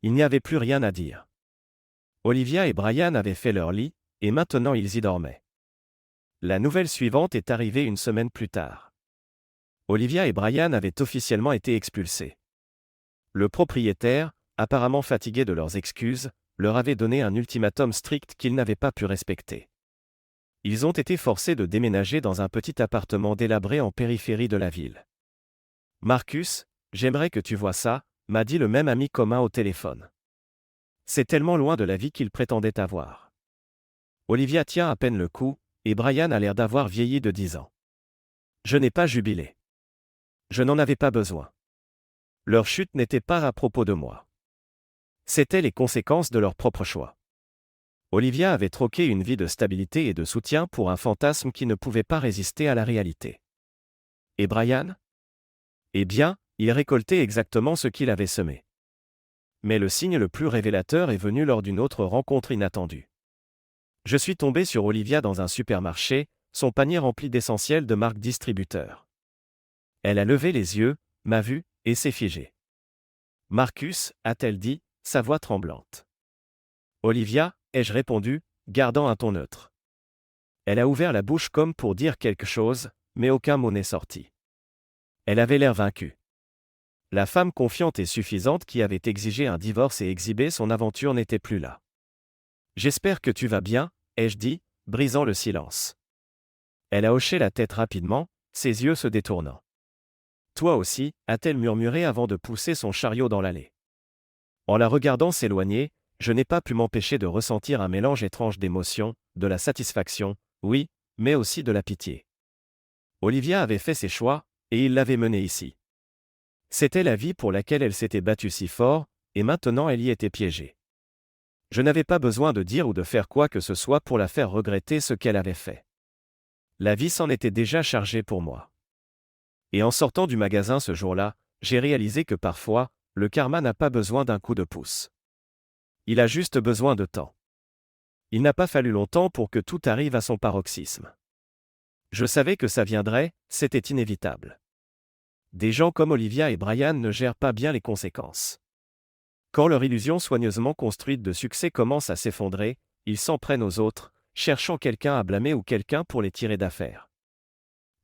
Il n'y avait plus rien à dire. Olivia et Brian avaient fait leur lit, et maintenant ils y dormaient. La nouvelle suivante est arrivée une semaine plus tard. Olivia et Brian avaient officiellement été expulsés. Le propriétaire, apparemment fatigué de leurs excuses, leur avait donné un ultimatum strict qu'ils n'avaient pas pu respecter. Ils ont été forcés de déménager dans un petit appartement délabré en périphérie de la ville. « Marcus, j'aimerais que tu vois ça », m'a dit le même ami commun au téléphone. C'est tellement loin de la vie qu'il prétendait avoir. Olivia tient à peine le coup, et Brian a l'air d'avoir vieilli de 10 ans. Je n'ai pas jubilé. Je n'en avais pas besoin. Leur chute n'était pas à propos de moi. C'étaient les conséquences de leur propre choix. Olivia avait troqué une vie de stabilité et de soutien pour un fantasme qui ne pouvait pas résister à la réalité. Et Brian ? Eh bien, il récoltait exactement ce qu'il avait semé. Mais le signe le plus révélateur est venu lors d'une autre rencontre inattendue. Je suis tombé sur Olivia dans un supermarché, son panier rempli d'essentiels de marques distributeurs. Elle a levé les yeux, m'a vu, et s'est figée. « Marcus » a-t-elle dit, sa voix tremblante. « Olivia » ai-je répondu, gardant un ton neutre. Elle a ouvert la bouche comme pour dire quelque chose, mais aucun mot n'est sorti. Elle avait l'air vaincue. La femme confiante et suffisante qui avait exigé un divorce et exhibé son aventure n'était plus là. « J'espère que tu vas bien » ai-je dit, brisant le silence. Elle a hoché la tête rapidement, ses yeux se détournant. « Toi aussi » a-t-elle murmuré avant de pousser son chariot dans l'allée. En la regardant s'éloigner, je n'ai pas pu m'empêcher de ressentir un mélange étrange d'émotions, de la satisfaction, oui, mais aussi de la pitié. Olivia avait fait ses choix, et il l'avait menée ici. C'était la vie pour laquelle elle s'était battue si fort, et maintenant elle y était piégée. Je n'avais pas besoin de dire ou de faire quoi que ce soit pour la faire regretter ce qu'elle avait fait. La vie s'en était déjà chargée pour moi. Et en sortant du magasin ce jour-là, j'ai réalisé que parfois, le karma n'a pas besoin d'un coup de pouce. Il a juste besoin de temps. Il n'a pas fallu longtemps pour que tout arrive à son paroxysme. Je savais que ça viendrait, c'était inévitable. Des gens comme Olivia et Brian ne gèrent pas bien les conséquences. Quand leur illusion soigneusement construite de succès commence à s'effondrer, ils s'en prennent aux autres, cherchant quelqu'un à blâmer ou quelqu'un pour les tirer d'affaire.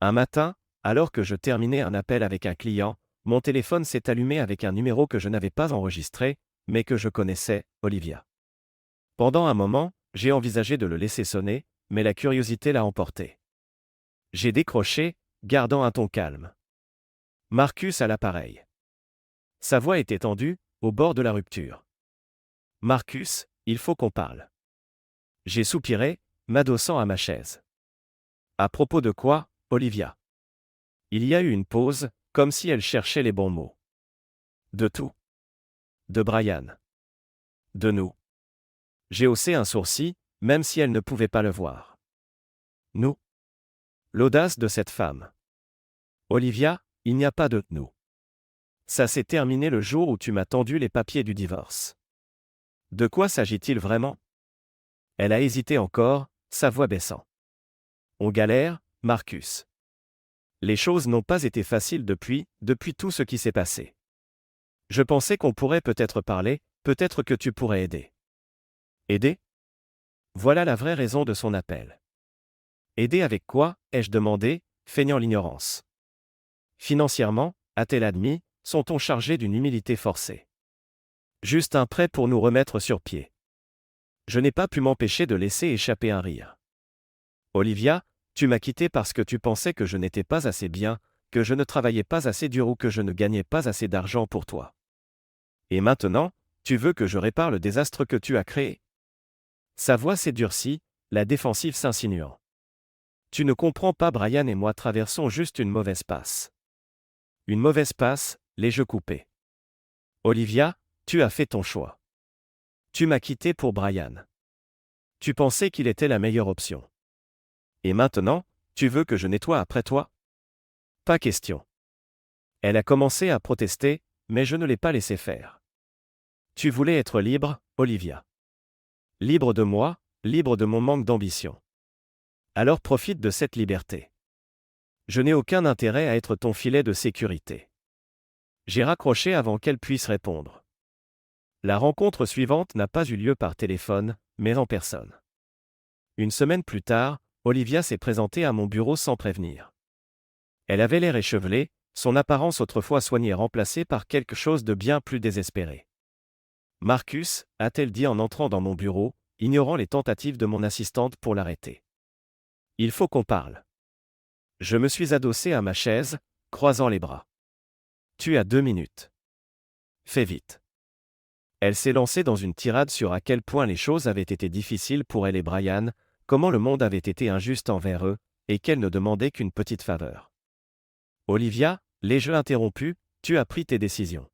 Un matin, alors que je terminais un appel avec un client, mon téléphone s'est allumé avec un numéro que je n'avais pas enregistré, mais que je connaissais, Olivia. Pendant un moment, j'ai envisagé de le laisser sonner, mais la curiosité l'a emporté. J'ai décroché, gardant un ton calme. Marcus à l'appareil. Sa voix était tendue, au bord de la rupture. Marcus, il faut qu'on parle. J'ai soupiré, m'adossant à ma chaise. À propos de quoi, Olivia? Il y a eu une pause, comme si elle cherchait les bons mots. De tout. De Brian. De nous. J'ai haussé un sourcil, même si elle ne pouvait pas le voir. Nous. L'audace de cette femme. Olivia, il n'y a pas de « nous ». Ça s'est terminé le jour où tu m'as tendu les papiers du divorce. De quoi s'agit-il vraiment? Elle a hésité encore, sa voix baissant. On galère, Marcus. Les choses n'ont pas été faciles depuis tout ce qui s'est passé. Je pensais qu'on pourrait peut-être parler, peut-être que tu pourrais aider. Aider? Voilà la vraie raison de son appel. Aider avec quoi, ai-je demandé, feignant l'ignorance. Financièrement, a-t-elle admis, son ton chargé d'une humilité forcée. Juste un prêt pour nous remettre sur pied. Je n'ai pas pu m'empêcher de laisser échapper un rire. Olivia, tu m'as quitté parce que tu pensais que je n'étais pas assez bien, que je ne travaillais pas assez dur ou que je ne gagnais pas assez d'argent pour toi. Et maintenant, tu veux que je répare le désastre que tu as créé? Sa voix s'est durcie, la défensive s'insinuant. Tu ne comprends pas, Brian et moi traversons juste une mauvaise passe. Une mauvaise passe, les jeux coupés. Olivia, tu as fait ton choix. Tu m'as quitté pour Brian. Tu pensais qu'il était la meilleure option. Et maintenant, tu veux que je nettoie après toi? Pas question. Elle a commencé à protester, mais je ne l'ai pas laissé faire. Tu voulais être libre, Olivia. Libre de moi, libre de mon manque d'ambition. Alors profite de cette liberté. Je n'ai aucun intérêt à être ton filet de sécurité. J'ai raccroché avant qu'elle puisse répondre. La rencontre suivante n'a pas eu lieu par téléphone, mais en personne. Une semaine plus tard, Olivia s'est présentée à mon bureau sans prévenir. Elle avait l'air échevelée, son apparence autrefois soignée remplacée par quelque chose de bien plus désespéré. Marcus, a-t-elle dit en entrant dans mon bureau, ignorant les tentatives de mon assistante pour l'arrêter. Il faut qu'on parle. Je me suis adossé à ma chaise, croisant les bras. Tu as 2 minutes. Fais vite. Elle s'est lancée dans une tirade sur à quel point les choses avaient été difficiles pour elle et Brian, comment le monde avait été injuste envers eux, et qu'elle ne demandait qu'une petite faveur. Olivia, les jeux interrompus, tu as pris tes décisions.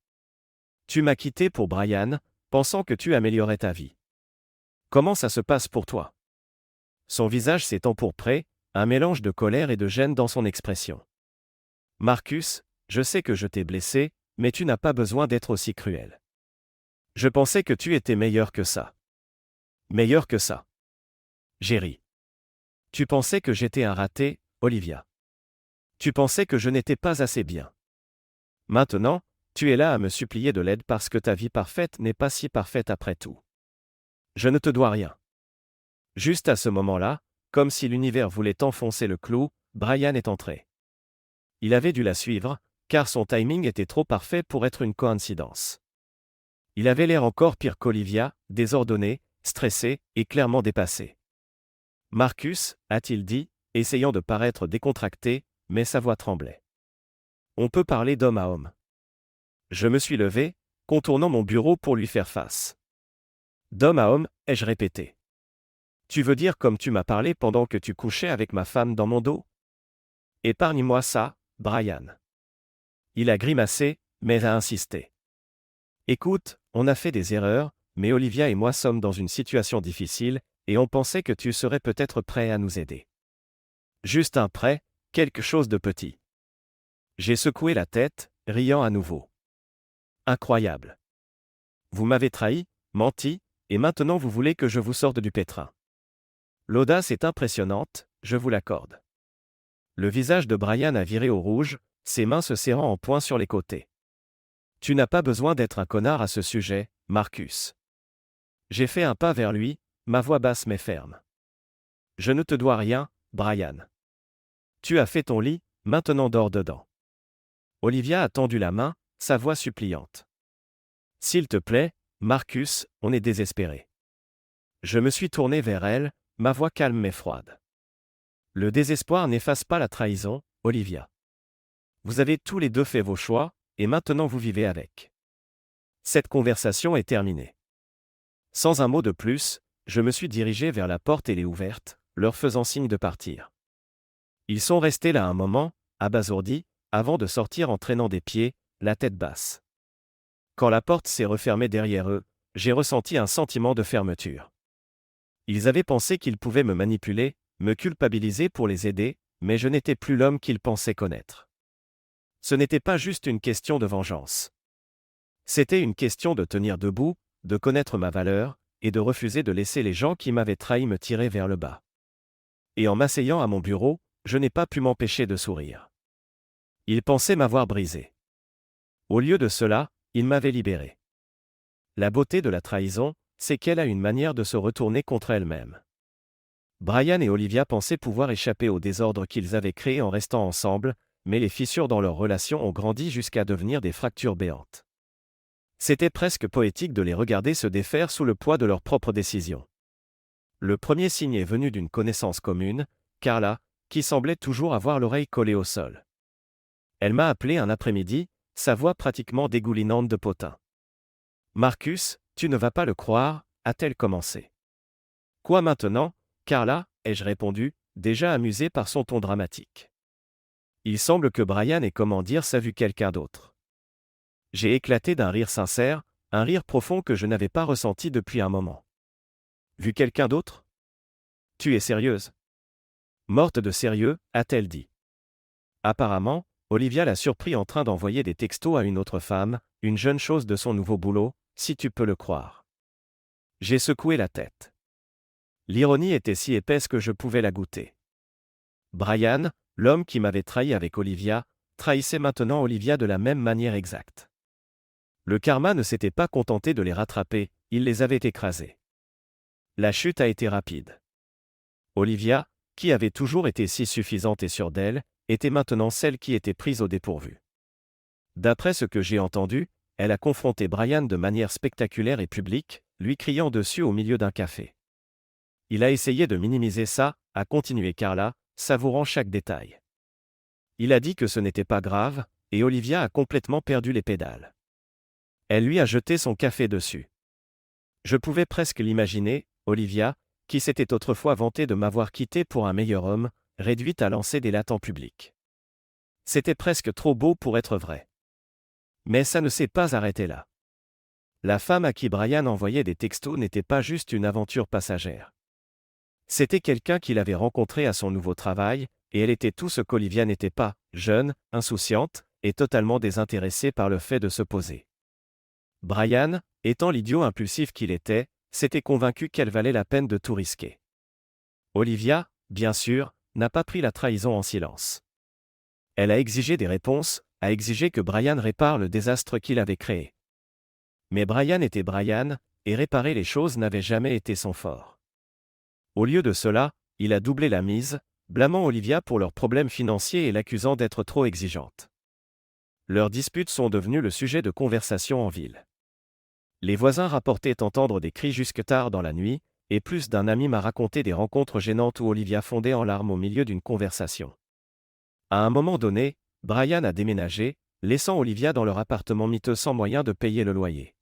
Tu m'as quitté pour Brian, pensant que tu améliorais ta vie. Comment ça se passe pour toi? Son visage s'est empourpré, un mélange de colère et de gêne dans son expression. Marcus, je sais que je t'ai blessé, mais tu n'as pas besoin d'être aussi cruel. Je pensais que tu étais meilleur que ça. Meilleur que ça. J'ai ri. Tu pensais que j'étais un raté, Olivia. Tu pensais que je n'étais pas assez bien. Maintenant, tu es là à me supplier de l'aide parce que ta vie parfaite n'est pas si parfaite après tout. Je ne te dois rien. Juste à ce moment-là, comme si l'univers voulait enfoncer le clou, Brian est entré. Il avait dû la suivre, car son timing était trop parfait pour être une coïncidence. Il avait l'air encore pire qu'Olivia, désordonné, stressé et clairement dépassé. Marcus, a-t-il dit, essayant de paraître décontracté, mais sa voix tremblait. On peut parler d'homme à homme. Je me suis levé, contournant mon bureau pour lui faire face. D'homme à homme, ai-je répété. Tu veux dire comme tu m'as parlé pendant que tu couchais avec ma femme dans mon dos? Épargne-moi ça, Brian. Il a grimacé, mais a insisté. Écoute, on a fait des erreurs, mais Olivia et moi sommes dans une situation difficile, et on pensait que tu serais peut-être prêt à nous aider. Juste un prêt, quelque chose de petit. J'ai secoué la tête, riant à nouveau. Incroyable. Vous m'avez trahi, menti, et maintenant vous voulez que je vous sorte du pétrin. L'audace est impressionnante, je vous l'accorde. Le visage de Brian a viré au rouge, ses mains se serrant en poing sur les côtés. Tu n'as pas besoin d'être un connard à ce sujet, Marcus. J'ai fait un pas vers lui, ma voix basse mais ferme. Je ne te dois rien, Brian. Tu as fait ton lit, maintenant dors dedans. Olivia a tendu la main, sa voix suppliante. S'il te plaît, Marcus, on est désespéré. Je me suis tourné vers elle, ma voix calme mais froide. Le désespoir n'efface pas la trahison, Olivia. Vous avez tous les deux fait vos choix, et maintenant vous vivez avec. Cette conversation est terminée. Sans un mot de plus, je me suis dirigé vers la porte et l'ai ouverte, leur faisant signe de partir. Ils sont restés là un moment, abasourdis, avant de sortir en traînant des pieds, la tête basse. Quand la porte s'est refermée derrière eux, j'ai ressenti un sentiment de fermeture. Ils avaient pensé qu'ils pouvaient me manipuler, me culpabiliser pour les aider, mais je n'étais plus l'homme qu'ils pensaient connaître. Ce n'était pas juste une question de vengeance. C'était une question de tenir debout, de connaître ma valeur, et de refuser de laisser les gens qui m'avaient trahi me tirer vers le bas. Et en m'asseyant à mon bureau, je n'ai pas pu m'empêcher de sourire. Ils pensaient m'avoir brisé. Au lieu de cela, ils m'avaient libéré. La beauté de la trahison, c'est qu'elle a une manière de se retourner contre elle-même. Brian et Olivia pensaient pouvoir échapper au désordre qu'ils avaient créé en restant ensemble, mais les fissures dans leur relation ont grandi jusqu'à devenir des fractures béantes. C'était presque poétique de les regarder se défaire sous le poids de leurs propres décisions. Le premier signe est venu d'une connaissance commune, Carla, qui semblait toujours avoir l'oreille collée au sol. Elle m'a appelé un après-midi, sa voix pratiquement dégoulinante de potin. « Marcus, tu ne vas pas le croire », a-t-elle commencé. « Quoi maintenant, Carla » ai-je répondu, déjà amusé par son ton dramatique. Il semble que Brian ait comment dire ça vu quelqu'un d'autre. J'ai éclaté d'un rire sincère, un rire profond que je n'avais pas ressenti depuis un moment. Vu quelqu'un d'autre? Tu es sérieuse? Morte de sérieux, a-t-elle dit. Apparemment, Olivia l'a surpris en train d'envoyer des textos à une autre femme, une jeune chose de son nouveau boulot, si tu peux le croire. J'ai secoué la tête. L'ironie était si épaisse que je pouvais la goûter. Brian, l'homme qui m'avait trahi avec Olivia, trahissait maintenant Olivia de la même manière exacte. Le karma ne s'était pas contenté de les rattraper, il les avait écrasés. La chute a été rapide. Olivia, qui avait toujours été si suffisante et sûre d'elle, était maintenant celle qui était prise au dépourvu. D'après ce que j'ai entendu, elle a confronté Brian de manière spectaculaire et publique, lui criant dessus au milieu d'un café. Il a essayé de minimiser ça, a continué Carla, savourant chaque détail. Il a dit que ce n'était pas grave, et Olivia a complètement perdu les pédales. Elle lui a jeté son café dessus. Je pouvais presque l'imaginer, Olivia, qui s'était autrefois vantée de m'avoir quitté pour un meilleur homme, réduite à lancer des lattes en public. C'était presque trop beau pour être vrai. Mais ça ne s'est pas arrêté là. La femme à qui Brian envoyait des textos n'était pas juste une aventure passagère. C'était quelqu'un qu'il avait rencontré à son nouveau travail, et elle était tout ce qu'Olivia n'était pas, jeune, insouciante, et totalement désintéressée par le fait de se poser. Brian, étant l'idiot impulsif qu'il était, s'était convaincu qu'elle valait la peine de tout risquer. Olivia, bien sûr, n'a pas pris la trahison en silence. Elle a exigé des réponses, a exigé que Brian répare le désastre qu'il avait créé. Mais Brian était Brian, et réparer les choses n'avait jamais été son fort. Au lieu de cela, il a doublé la mise, blâmant Olivia pour leurs problèmes financiers et l'accusant d'être trop exigeante. Leurs disputes sont devenues le sujet de conversation en ville. Les voisins rapportaient entendre des cris jusque tard dans la nuit, et plus d'un ami m'a raconté des rencontres gênantes où Olivia fondait en larmes au milieu d'une conversation. À un moment donné, Brian a déménagé, laissant Olivia dans leur appartement miteux sans moyen de payer le loyer.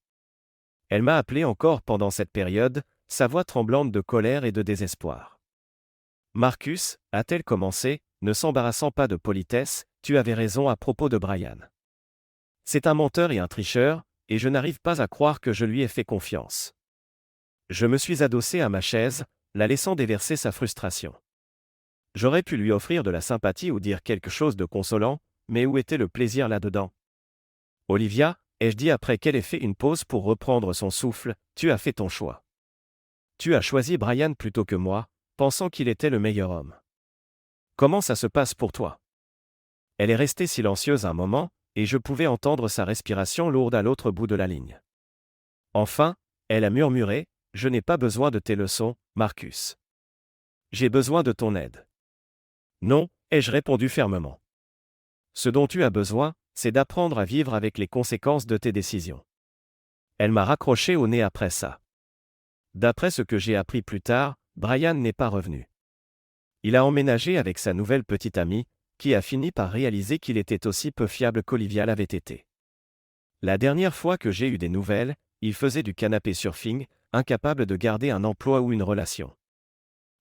Elle m'a appelé encore pendant cette période, sa voix tremblante de colère et de désespoir. « Marcus, a-t-elle commencé, ne s'embarrassant pas de politesse, tu avais raison à propos de Brian. C'est un menteur et un tricheur, et je n'arrive pas à croire que je lui ai fait confiance. » Je me suis adossé à ma chaise, la laissant déverser sa frustration. J'aurais pu lui offrir de la sympathie ou dire quelque chose de consolant, mais où était le plaisir là-dedans? Olivia, ai-je dit après qu'elle ait fait une pause pour reprendre son souffle, tu as fait ton choix. Tu as choisi Brian plutôt que moi, pensant qu'il était le meilleur homme. Comment ça se passe pour toi? Elle est restée silencieuse un moment, et je pouvais entendre sa respiration lourde à l'autre bout de la ligne. Enfin, elle a murmuré, « Je n'ai pas besoin de tes leçons, Marcus. J'ai besoin de ton aide. » Non, ai-je répondu fermement. Ce dont tu as besoin, c'est d'apprendre à vivre avec les conséquences de tes décisions. Elle m'a raccroché au nez après ça. D'après ce que j'ai appris plus tard, Brian n'est pas revenu. Il a emménagé avec sa nouvelle petite amie, qui a fini par réaliser qu'il était aussi peu fiable qu'Olivia l'avait été. La dernière fois que j'ai eu des nouvelles, il faisait du canapé surfing, incapable de garder un emploi ou une relation.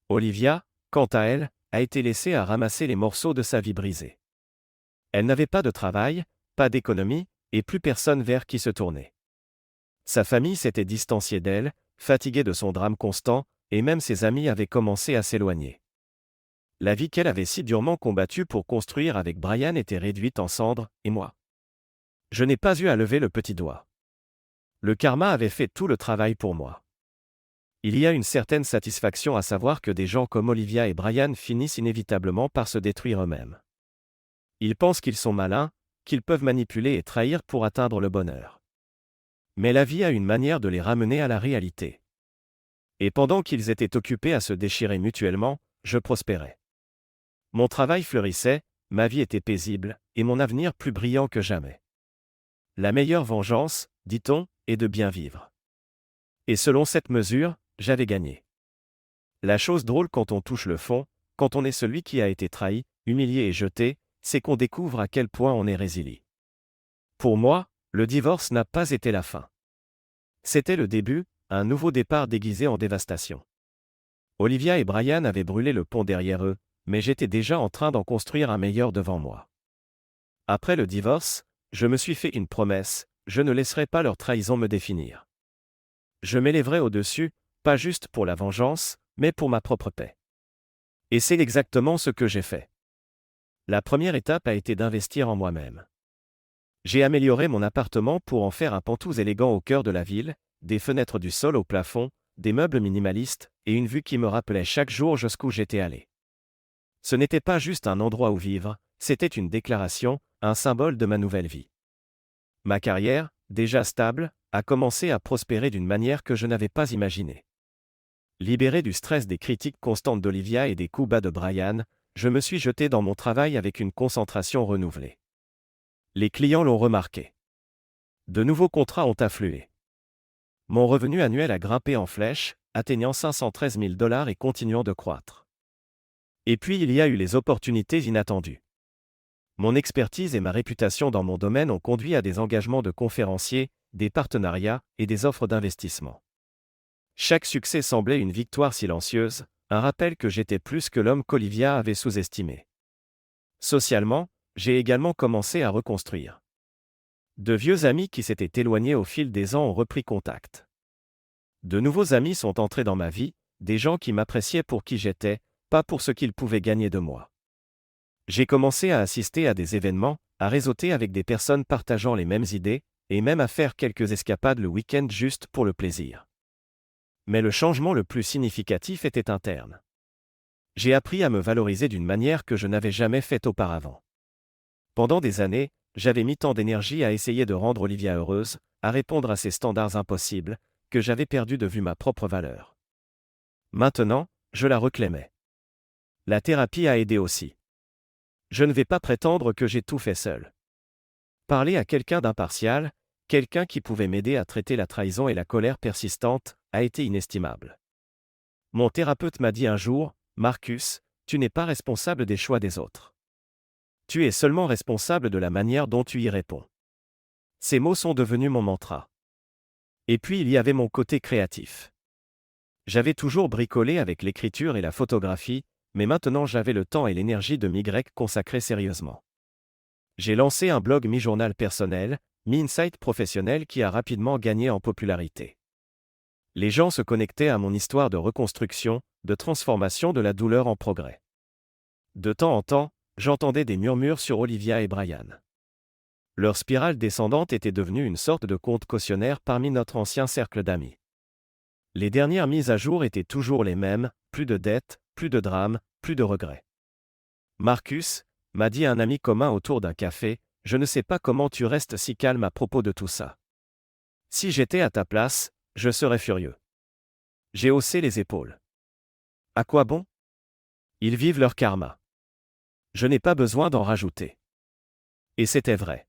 Olivia, quant à elle, a été laissée à ramasser les morceaux de sa vie brisée. Elle n'avait pas de travail, pas d'économie, et plus personne vers qui se tourner. Sa famille s'était distanciée d'elle, fatiguée de son drame constant, et même ses amis avaient commencé à s'éloigner. La vie qu'elle avait si durement combattue pour construire avec Brian était réduite en cendres, et moi. Je n'ai pas eu à lever le petit doigt. Le karma avait fait tout le travail pour moi. Il y a une certaine satisfaction à savoir que des gens comme Olivia et Brian finissent inévitablement par se détruire eux-mêmes. Ils pensent qu'ils sont malins, qu'ils peuvent manipuler et trahir pour atteindre le bonheur. Mais la vie a une manière de les ramener à la réalité. Et pendant qu'ils étaient occupés à se déchirer mutuellement, je prospérais. Mon travail fleurissait, ma vie était paisible, et mon avenir plus brillant que jamais. La meilleure vengeance, dit-on, est de bien vivre. Et selon cette mesure, j'avais gagné. La chose drôle quand on touche le fond, quand on est celui qui a été trahi, humilié et jeté, c'est qu'on découvre à quel point on est résilient. Pour moi, le divorce n'a pas été la fin. C'était le début, un nouveau départ déguisé en dévastation. Olivia et Brian avaient brûlé le pont derrière eux, mais j'étais déjà en train d'en construire un meilleur devant moi. Après le divorce, je me suis fait une promesse, je ne laisserai pas leur trahison me définir. Je m'élèverai au-dessus, pas juste pour la vengeance, mais pour ma propre paix. Et c'est exactement ce que j'ai fait. La première étape a été d'investir en moi-même. J'ai amélioré mon appartement pour en faire un pantouz élégant au cœur de la ville, des fenêtres du sol au plafond, des meubles minimalistes, et une vue qui me rappelait chaque jour jusqu'où j'étais allé. Ce n'était pas juste un endroit où vivre, c'était une déclaration, un symbole de ma nouvelle vie. Ma carrière, déjà stable, a commencé à prospérer d'une manière que je n'avais pas imaginée. Libéré du stress des critiques constantes d'Olivia et des coups bas de Brian, je me suis jeté dans mon travail avec une concentration renouvelée. Les clients l'ont remarqué. De nouveaux contrats ont afflué. Mon revenu annuel a grimpé en flèche, atteignant 513 000 $ et continuant de croître. Et puis il y a eu les opportunités inattendues. Mon expertise et ma réputation dans mon domaine ont conduit à des engagements de conférenciers, des partenariats et des offres d'investissement. Chaque succès semblait une victoire silencieuse, un rappel que j'étais plus que l'homme qu'Olivia avait sous-estimé. Socialement, j'ai également commencé à reconstruire. De vieux amis qui s'étaient éloignés au fil des ans ont repris contact. De nouveaux amis sont entrés dans ma vie, des gens qui m'appréciaient pour qui j'étais, pas pour ce qu'ils pouvaient gagner de moi. J'ai commencé à assister à des événements, à réseauter avec des personnes partageant les mêmes idées, et même à faire quelques escapades le week-end juste pour le plaisir. Mais le changement le plus significatif était interne. J'ai appris à me valoriser d'une manière que je n'avais jamais faite auparavant. Pendant des années, j'avais mis tant d'énergie à essayer de rendre Olivia heureuse, à répondre à ses standards impossibles, que j'avais perdu de vue ma propre valeur. Maintenant, je la reclamais. La thérapie a aidé aussi. Je ne vais pas prétendre que j'ai tout fait seul. Parler à quelqu'un d'impartial, quelqu'un qui pouvait m'aider à traiter la trahison et la colère persistante, a été inestimable. Mon thérapeute m'a dit un jour, « Marcus, tu n'es pas responsable des choix des autres. Tu es seulement responsable de la manière dont tu y réponds. » Ces mots sont devenus mon mantra. Et puis il y avait mon côté créatif. J'avais toujours bricolé avec l'écriture et la photographie, mais maintenant j'avais le temps et l'énergie de m'y consacrer sérieusement. J'ai lancé un blog mi-journal personnel, mi-insight professionnel qui a rapidement gagné en popularité. Les gens se connectaient à mon histoire de reconstruction, de transformation de la douleur en progrès. De temps en temps, j'entendais des murmures sur Olivia et Brian. Leur spirale descendante était devenue une sorte de compte cautionnaire parmi notre ancien cercle d'amis. Les dernières mises à jour étaient toujours les mêmes, plus de dettes, plus de drames, plus de regrets. « Marcus », m'a dit un ami commun autour d'un café, « je ne sais pas comment tu restes si calme à propos de tout ça. Si j'étais à ta place, je serais furieux. » J'ai haussé les épaules. À quoi bon? Ils vivent leur karma. Je n'ai pas besoin d'en rajouter. Et c'était vrai.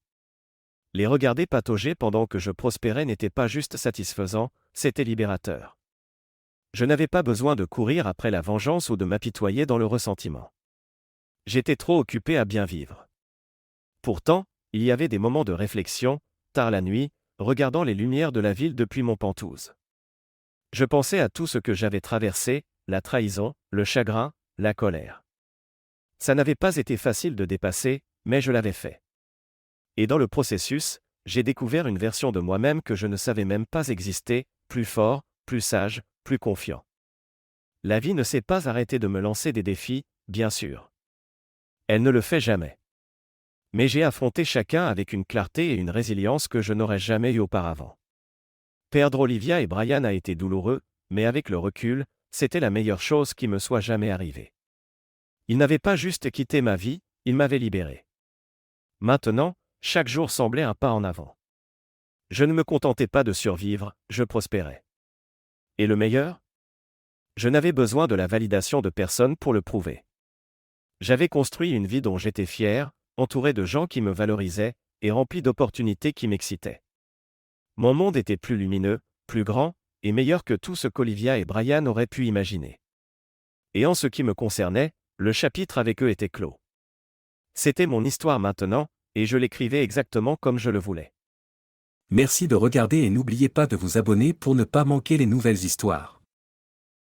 Les regarder patauger pendant que je prospérais n'était pas juste satisfaisant, c'était libérateur. Je n'avais pas besoin de courir après la vengeance ou de m'apitoyer dans le ressentiment. J'étais trop occupé à bien vivre. Pourtant, il y avait des moments de réflexion, tard la nuit, regardant les lumières de la ville depuis mon penthouse. Je pensais à tout ce que j'avais traversé, la trahison, le chagrin, la colère. Ça n'avait pas été facile de dépasser, mais je l'avais fait. Et dans le processus, j'ai découvert une version de moi-même que je ne savais même pas exister, plus fort, plus sage, plus confiant. La vie ne s'est pas arrêtée de me lancer des défis, bien sûr. Elle ne le fait jamais. Mais j'ai affronté chacun avec une clarté et une résilience que je n'aurais jamais eu auparavant. Perdre Olivia et Brian a été douloureux, mais avec le recul, c'était la meilleure chose qui me soit jamais arrivée. Ils n'avaient pas juste quitté ma vie, ils m'avaient libéré. Maintenant, chaque jour semblait un pas en avant. Je ne me contentais pas de survivre, je prospérais. Et le meilleur? Je n'avais besoin de la validation de personne pour le prouver. J'avais construit une vie dont j'étais fier, entouré de gens qui me valorisaient, et rempli d'opportunités qui m'excitaient. Mon monde était plus lumineux, plus grand, et meilleur que tout ce qu'Olivia et Brian auraient pu imaginer. Et en ce qui me concernait, le chapitre avec eux était clos. C'était mon histoire maintenant, et je l'écrivais exactement comme je le voulais. Merci de regarder et n'oubliez pas de vous abonner pour ne pas manquer les nouvelles histoires.